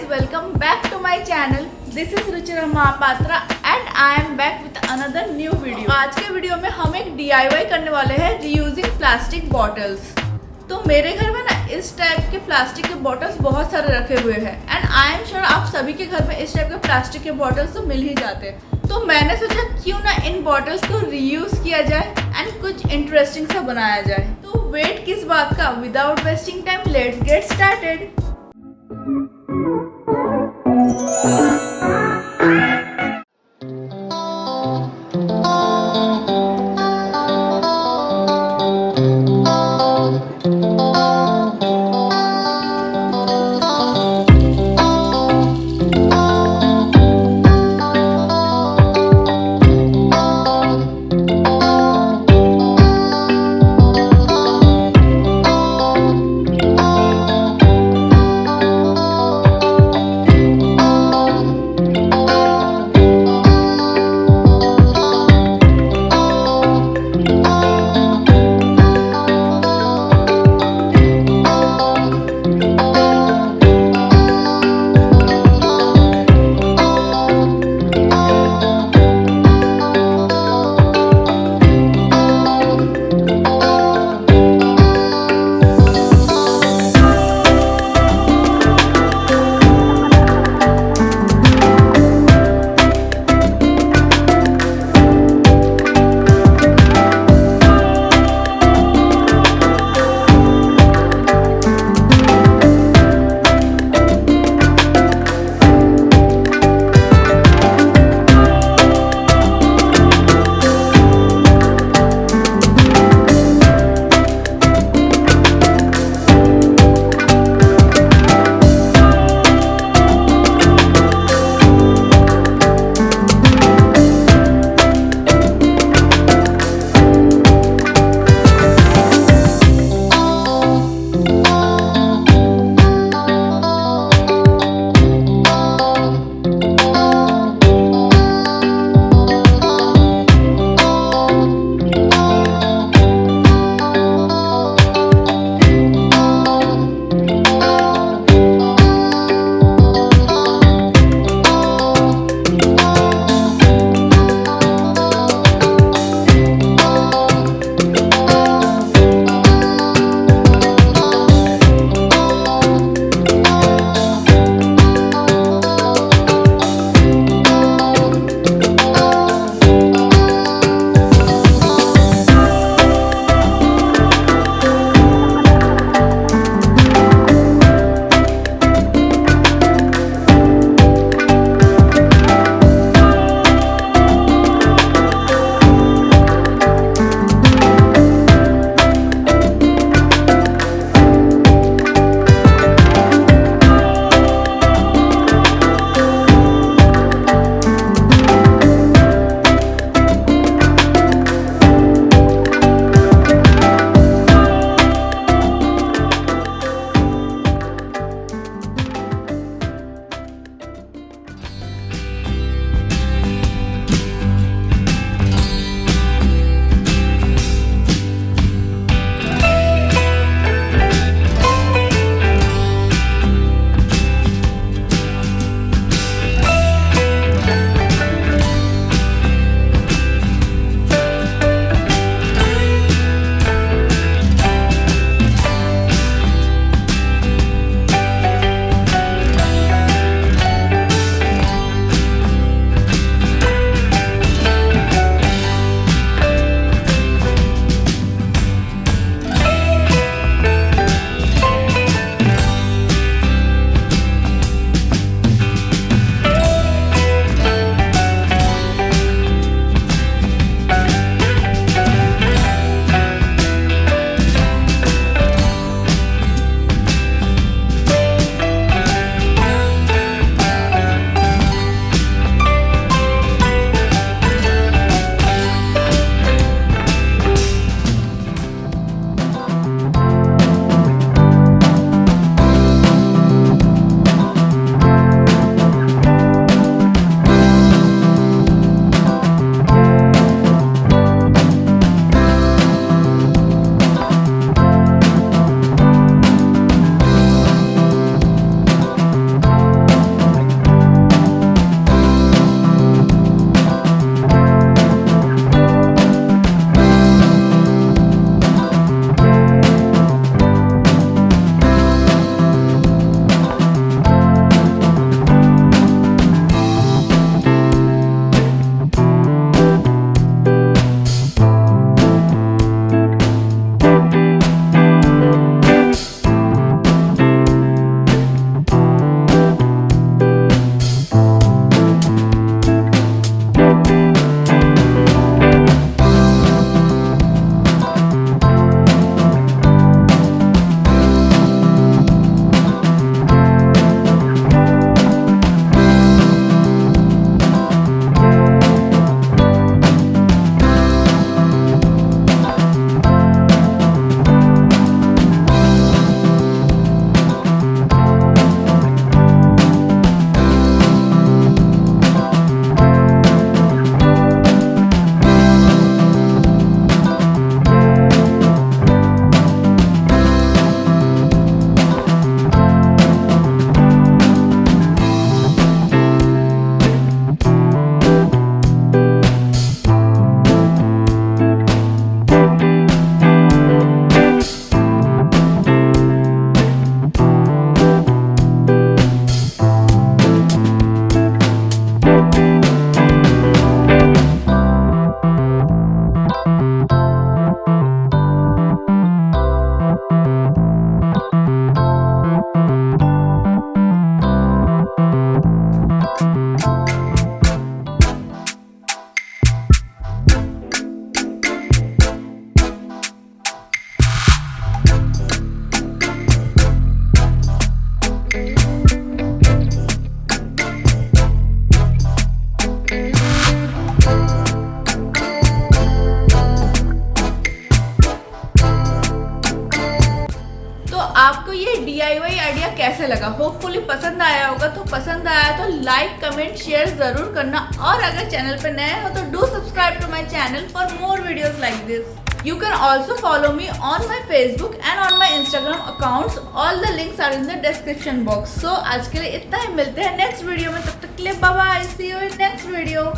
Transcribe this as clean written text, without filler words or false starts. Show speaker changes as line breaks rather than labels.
welcome back to my channel. This is Ruchira Mahapatra and I am back with another new video. आज के video में हम एक DIY करने वाले हैं reusing plastic bottles. तो मेरे घर में ना इस टाइप के प्लास्टिक के बॉटल्स बहुत सारे रखे हुए हैं एंड आई एम श्योर आप सभी के घर में इस टाइप के प्लास्टिक के बॉटल्स तो मिल ही जाते हैं. तो मैंने सोचा क्यों ना इन बॉटल्स को रीयूज किया जाए एंड कुछ इंटरेस्टिंग सा बनाया जाए. तो वेट किस बात का, without wasting time let's get started. कैसे लगा। होपफुली पसंद आया होगा। तो पसंद आया तो लाइक कमेंट शेयर जरूर करना, और अगर चैनल पे नए हो तो do subscribe to my channel for more videos like this. You can also follow me on my Facebook and on my Instagram accounts. All the links are in the description box. So आज के लिए इतना ही, मिलते हैं next video में। तब तक के लिए bye bye, see you in next video.